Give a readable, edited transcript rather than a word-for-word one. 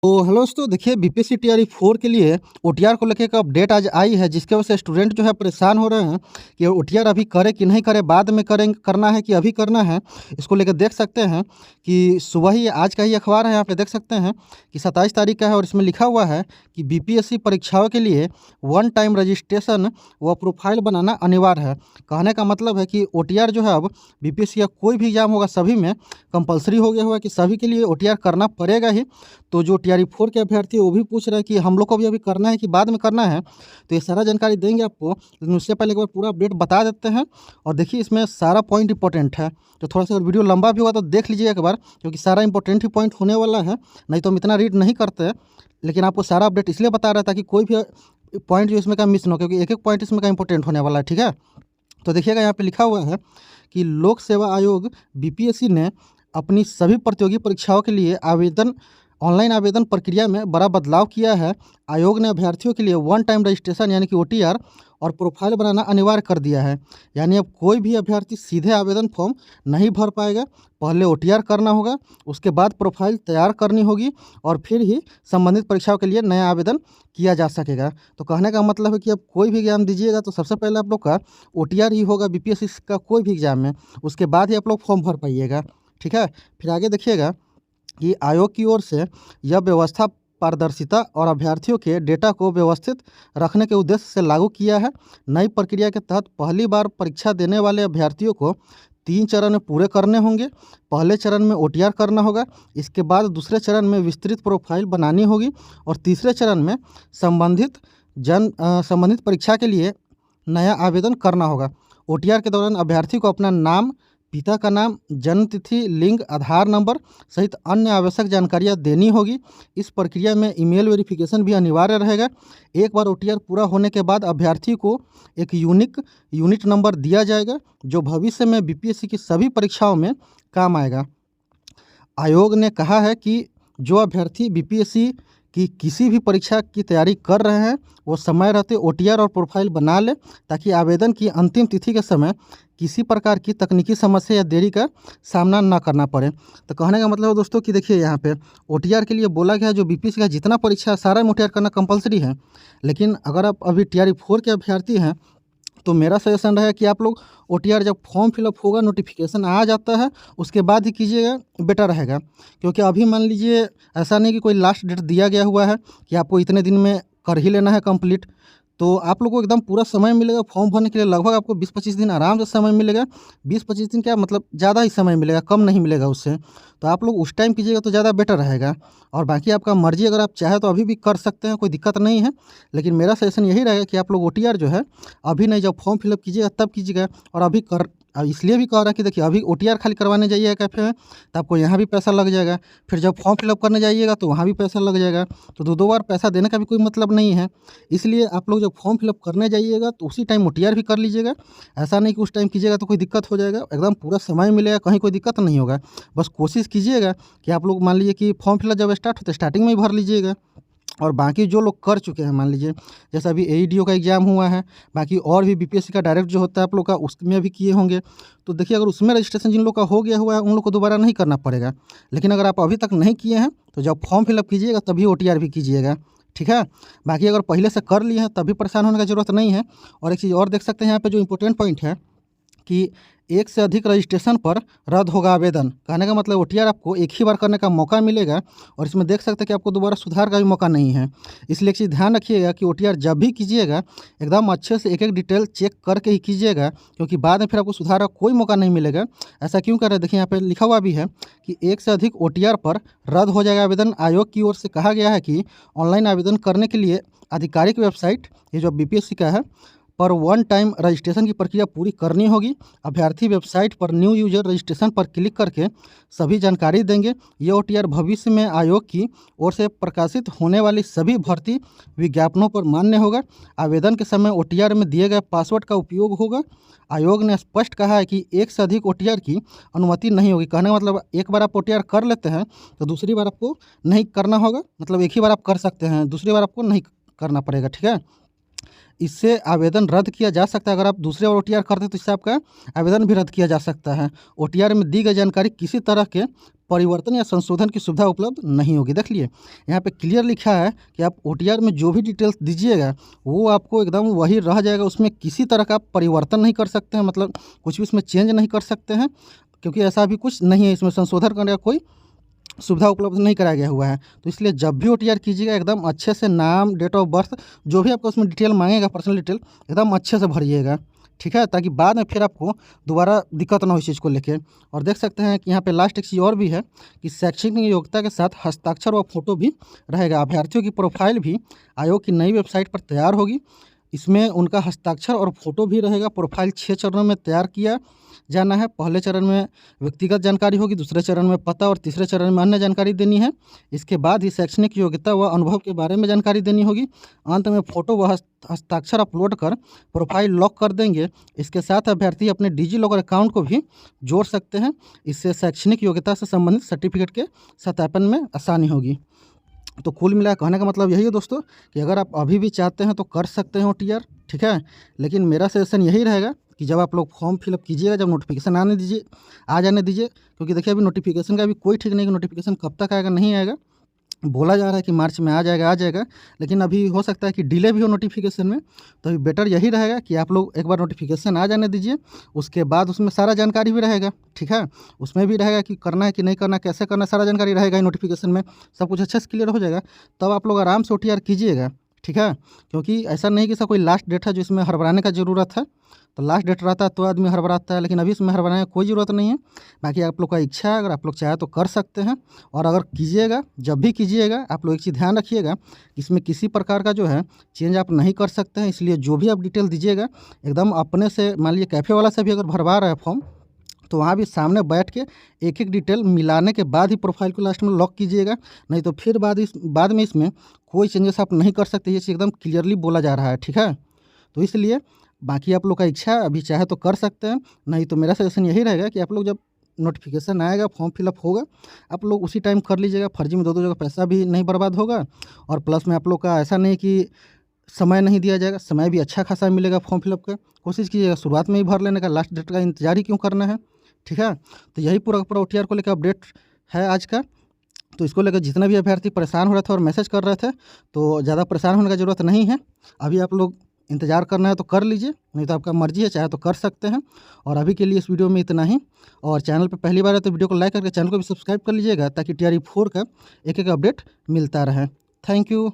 तो हेलो दोस्तों, देखिए बीपीएससी टीआरई 4 के लिए ओटीआर को लेके एक अपडेट आज आई है, जिसकी वजह से स्टूडेंट जो है परेशान हो रहे हैं कि ओटीआर अभी करे कि नहीं करे, बाद में करें करना है कि अभी करना है। इसको लेकर देख सकते हैं कि सुबह ही आज का ही अखबार है, यहाँ पे देख सकते हैं कि 27 तारीख का है और इसमें लिखा हुआ है कि बीपीएससी परीक्षाओं के लिए वन टाइम रजिस्ट्रेशन व प्रोफाइल बनाना अनिवार्य है। कहने का मतलब है कि ओटीआर जो है अब बीपीएससी का कोई भी एग्जाम होगा सभी में कंपलसरी हो गया हुआ है कि सभी के लिए ओटीआर करना पड़ेगा ही। तो जो टीआरई 4 के अभ्यर्थी है वो भी पूछ रहे हैं कि हम लोग को भी अभी करना है कि बाद में करना है। तो ये सारा जानकारी देंगे आपको, लेकिन उससे पहले एक बार पूरा अपडेट बता देते हैं। और देखिए इसमें सारा पॉइंट इंपॉर्टेंट है, तो थोड़ा सा अगर वीडियो लंबा भी होगा तो देख लीजिए एक बार, क्योंकि सारा इंपॉर्टेंट ही पॉइंट होने वाला है। नहीं तो हम इतना रीड नहीं करते, लेकिन आपको सारा अपडेट इसलिए बता रहा था कि कोई भी पॉइंट जो इसमें का मिस ना हो, क्योंकि एक एक पॉइंट इसमें का इंपॉर्टेंट होने वाला है। ठीक है, तो देखिएगा यहाँ पे लिखा हुआ है कि लोक सेवा आयोग बीपीएससी ने अपनी सभी प्रतियोगी परीक्षाओं के लिए ऑनलाइन आवेदन प्रक्रिया में बड़ा बदलाव किया है। आयोग ने अभ्यर्थियों के लिए वन टाइम रजिस्ट्रेशन यानी कि ओटीआर और प्रोफाइल बनाना अनिवार्य कर दिया है। यानी अब कोई भी अभ्यर्थी सीधे आवेदन फॉर्म नहीं भर पाएगा, पहले ओटीआर करना होगा, उसके बाद प्रोफाइल तैयार करनी होगी और फिर ही संबंधित परीक्षाओं के लिए नया आवेदन किया जा सकेगा। तो कहने का मतलब है कि अब कोई भी एग्जाम दीजिएगा तो सबसे पहले आप लोग का ओटीआर ही होगा बीपीएससी का कोई भी एग्जाम में, उसके बाद ही आप लोग फॉर्म भर पाइएगा। ठीक है, फिर आगे देखिएगा कि आयोग की ओर से यह व्यवस्था पारदर्शिता और अभ्यर्थियों के डेटा को व्यवस्थित रखने के उद्देश्य से लागू किया है। नई प्रक्रिया के तहत पहली बार परीक्षा देने वाले अभ्यर्थियों को 3 चरण में पूरे करने होंगे। पहले चरण में ओटीआर करना होगा, इसके बाद दूसरे चरण में विस्तृत प्रोफाइल बनानी होगी और तीसरे चरण में संबंधित परीक्षा के लिए नया आवेदन करना होगा। ओटीआर के दौरान अभ्यर्थी को अपना नाम, पिता का नाम, जन्म तिथि, लिंग, आधार नंबर सहित अन्य आवश्यक जानकारियां देनी होगी। इस प्रक्रिया में ईमेल वेरिफिकेशन भी अनिवार्य रहेगा। एक बार ओटीआर पूरा होने के बाद अभ्यर्थी को एक यूनिट नंबर दिया जाएगा, जो भविष्य में बीपीएससी की सभी परीक्षाओं में काम आएगा। आयोग ने कहा है कि जो अभ्यर्थी बीपीएससी की किसी भी परीक्षा की तैयारी कर रहे हैं वो समय रहते ओटीआर और प्रोफाइल बना लें, ताकि आवेदन की अंतिम तिथि के समय किसी प्रकार की तकनीकी समस्या या देरी का सामना ना करना पड़े। तो कहने का मतलब है दोस्तों कि देखिए यहाँ पे ओटीआर के लिए बोला गया है, जो बीपीएससी का जितना परीक्षा है सारा में ओटीआर करना कंपलसरी है। लेकिन अगर आप अभी टीआरई 4 के अभ्यर्थी हैं तो मेरा सजेशन रहेगा कि आप लोग ओटीआर जब फॉर्म फिलअप होगा, नोटिफिकेशन आ जाता है, उसके बाद ही कीजिएगा, बेटर रहेगा। क्योंकि अभी मान लीजिए ऐसा नहीं कि कोई लास्ट डेट दिया गया हुआ है कि आपको इतने दिन में कर ही लेना है कंप्लीट, तो आप लोग को एकदम पूरा समय मिलेगा फॉर्म भरने के लिए। लगभग आपको 20-25 दिन आराम से समय मिलेगा। 20-25 दिन क्या मतलब ज़्यादा ही समय मिलेगा, कम नहीं मिलेगा उससे। तो आप लोग उस टाइम कीजिएगा तो ज़्यादा बेटर रहेगा। और बाकी आपका मर्ज़ी, अगर आप चाहें तो अभी भी कर सकते हैं, कोई दिक्कत नहीं है। लेकिन मेरा सजेशन यही रहेगा कि आप लोग ओटीआर जो है अभी नहीं, जब फॉर्म फिलअप कीजिएगा तब कीजिएगा। और अभी कर इसलिए भी कह रहा है कि देखिए अभी ओटीआर खाली करवाने जाइएगा कैफे में तो आपको यहाँ भी पैसा लग जाएगा, फिर जब फॉर्म फिलअप करने जाइएगा तो वहाँ भी पैसा लग जाएगा। तो दो दो बार पैसा देने का भी कोई मतलब नहीं है। इसलिए आप लोग जब फॉर्म फिलअप करने जाइएगा तो उसी टाइम ओटीआर भी कर लीजिएगा। ऐसा नहीं कि उस टाइम कीजिएगा तो कोई दिक्कत हो जाएगा, एकदम पूरा समय मिलेगा, कहीं कोई दिक्कत नहीं होगा। बस कोशिश कीजिएगा कि आप लोग मान लीजिए कि फॉर्म फिलअप जब स्टार्ट होता है स्टार्टिंग में ही भर लीजिएगा। और बाकी जो लोग कर चुके हैं, मान लीजिए जैसे अभी एईडीओ का एग्ज़ाम हुआ है, बाकी और भी बीपीएससी का डायरेक्ट जो होता है आप लोग का उसमें भी किए होंगे, तो देखिए अगर उसमें रजिस्ट्रेशन जिन लोग का हो गया हुआ है उन लोग को दोबारा नहीं करना पड़ेगा। लेकिन अगर आप अभी तक नहीं किए हैं तो जब फॉर्म फिलअप कीजिएगा तभी ओटीआर भी कीजिएगा। ठीक है, बाकी अगर पहले से कर लिए हैं तभी परेशान होने की ज़रूरत नहीं है। और एक चीज़ और देख सकते हैं यहाँ पे जो इंपॉर्टेंट पॉइंट है कि एक से अधिक रजिस्ट्रेशन पर रद्द होगा आवेदन। कहने का मतलब ओटीआर आपको एक ही बार करने का मौका मिलेगा, और इसमें देख सकते हैं कि आपको दोबारा सुधार का भी मौका नहीं है। इसलिए एक चीज़ ध्यान रखिएगा कि ओटीआर जब भी कीजिएगा एकदम अच्छे से एक एक डिटेल चेक करके ही कीजिएगा, क्योंकि बाद में फिर आपको सुधार का कोई मौका नहीं मिलेगा। ऐसा क्यों कर रहे हैं, देखिए यहाँ पर लिखा हुआ भी है कि एक से अधिक ओटीआर पर रद्द हो जाएगा आवेदन। आयोग की ओर से कहा गया है कि ऑनलाइन आवेदन करने के लिए आधिकारिक वेबसाइट, ये जो बीपीएससी का है, पर वन टाइम रजिस्ट्रेशन की प्रक्रिया पूरी करनी होगी। अभ्यर्थी वेबसाइट पर न्यू यूजर रजिस्ट्रेशन पर क्लिक करके सभी जानकारी देंगे। ये ओटीआर भविष्य में आयोग की ओर से प्रकाशित होने वाली सभी भर्ती विज्ञापनों पर मान्य होगा। आवेदन के समय ओटीआर में दिए गए पासवर्ड का उपयोग होगा। आयोग ने स्पष्ट कहा है कि एक से अधिक ओटीआर की अनुमति नहीं होगी। कहने का मतलब एक बार आप ओटीआर कर लेते हैं तो दूसरी बार आपको नहीं करना होगा, मतलब एक ही बार आप कर सकते हैं, दूसरी बार आपको नहीं करना पड़ेगा। ठीक है, इससे आवेदन रद्द किया जा सकता है। अगर आप दूसरे और OTR करते हैं तो इससे आपका आवेदन भी रद्द किया जा सकता है। OTR में दी गई जानकारी किसी तरह के परिवर्तन या संशोधन की सुविधा उपलब्ध नहीं होगी। देख लिए यहाँ पे क्लियर लिखा है कि आप OTR में जो भी डिटेल्स दीजिएगा वो आपको एकदम वही रह जाएगा, उसमें किसी तरह का आप परिवर्तन नहीं कर सकते हैं, मतलब कुछ भी इसमें चेंज नहीं कर सकते हैं, क्योंकि ऐसा भी कुछ नहीं है, इसमें संशोधन करने का कोई सुविधा उपलब्ध नहीं कराया गया हुआ है। तो इसलिए जब भी OTR कीजिएगा एकदम अच्छे से नाम, डेट ऑफ बर्थ, जो भी आपको उसमें डिटेल मांगेगा पर्सनल डिटेल एकदम अच्छे से भरिएगा, ठीक है, ताकि बाद में फिर आपको दोबारा दिक्कत ना हो इस चीज़ को लेके। और देख सकते हैं कि यहाँ पे लास्ट एक चीज़ और भी है कि शैक्षणिक योग्यता के साथ हस्ताक्षर व फोटो भी रहेगा। अभ्यर्थियों की प्रोफाइल भी आयोग की नई वेबसाइट पर तैयार होगी। इसमें उनका हस्ताक्षर और फोटो भी रहेगा। प्रोफाइल 6 चरणों में तैयार किया जाना है। पहले चरण में व्यक्तिगत जानकारी होगी, दूसरे चरण में पता और तीसरे चरण में अन्य जानकारी देनी है। इसके बाद ही शैक्षणिक योग्यता व अनुभव के बारे में जानकारी देनी होगी। अंत में फ़ोटो व हस्ताक्षर अपलोड कर प्रोफाइल लॉक कर देंगे। इसके साथ अभ्यर्थी अपने डिजी-लॉकर अकाउंट को भी जोड़ सकते हैं। इससे शैक्षणिक योग्यता से संबंधित सर्टिफिकेट के सत्यापन में आसानी होगी। तो कुल मिला कहने का मतलब यही है दोस्तों कि अगर आप अभी भी चाहते हैं तो कर सकते हैं OTR, ठीक है। लेकिन मेरा सजेशन यही रहेगा कि जब आप लोग फॉर्म फिलअप कीजिएगा, जब नोटिफिकेशन आ जाने दीजिए, क्योंकि देखिए अभी नोटिफिकेशन का भी कोई ठीक नहीं कि नोटिफिकेशन कब तक आएगा, नहीं आएगा। बोला जा रहा है कि मार्च में आ जाएगा, लेकिन अभी हो सकता है कि डिले भी हो नोटिफिकेशन में। तो अभी बेटर यही रहेगा कि आप लोग एक बार नोटिफिकेशन आ जाने दीजिए, उसके बाद उसमें सारा जानकारी भी रहेगा, ठीक है। उसमें भी रहेगा कि करना है कि नहीं करना, कैसे करना, सारा जानकारी रहेगा ही नोटिफिकेशन में, सब कुछ अच्छे से क्लियर हो जाएगा। तब आप लोग आराम से OTR कीजिएगा, ठीक है। क्योंकि ऐसा नहीं कि इसका कोई लास्ट डेट है जो इसमें हड़बड़ाने का ज़रूरत है। तो लास्ट डेट रहता है तो आदमी हड़बड़ाता है, लेकिन अभी इसमें हड़बड़ाने की कोई ज़रूरत नहीं है। बाकी आप लोग का इच्छा है, अगर आप लोग चाहे तो कर सकते हैं। और अगर कीजिएगा, जब भी कीजिएगा आप लोग एक चीज़ ध्यान रखिएगा, इसमें किसी प्रकार का जो है चेंज आप नहीं कर सकते हैं। इसलिए जो भी आप डिटेल दीजिएगा एकदम अपने से, मान लीजिए कैफ़े वाला से भी अगर भरवा रहा है फॉर्म, तो वहाँ भी सामने बैठ के एक एक डिटेल मिलाने के बाद ही प्रोफाइल को लास्ट में लॉक कीजिएगा। नहीं तो फिर बाद में इसमें कोई चेंजेस आप नहीं कर सकते। ये चीज़ एकदम क्लियरली बोला जा रहा है, ठीक है। तो इसलिए बाकी आप लोग का इच्छा है, अभी चाहे तो कर सकते हैं, नहीं तो मेरा सजेशन यही रहेगा कि आप लोग जब नोटिफिकेशन आएगा, फॉर्म फिलअप होगा, आप लोग उसी टाइम कर लीजिएगा। फर्जी में दो जगह पैसा भी नहीं बर्बाद होगा, और प्लस में आप लोग का ऐसा नहीं कि समय नहीं दिया जाएगा, समय भी अच्छा खासा मिलेगा फॉर्म फिलअप का। कोशिश कीजिएगा शुरुआत में ही भर लेने का, लास्ट डेट का इंतजार ही क्यों करना है, ठीक है। तो यही पूरा OTR को लेकर अपडेट है आज का। तो इसको लेकर जितना भी अभ्यर्थी परेशान हो रहे थे और मैसेज कर रहे थे, तो ज़्यादा परेशान होने का ज़रूरत नहीं है। अभी आप लोग इंतज़ार करना है तो कर लीजिए, नहीं तो आपका मर्ज़ी है, चाहे तो कर सकते हैं। और अभी के लिए इस वीडियो में इतना ही। और चैनल पे पहली बार है तो वीडियो को लाइक करके चैनल को भी सब्सक्राइब कर लीजिएगा, ताकि TRE 4 का एक एक अपडेट मिलता रहे। Thank you.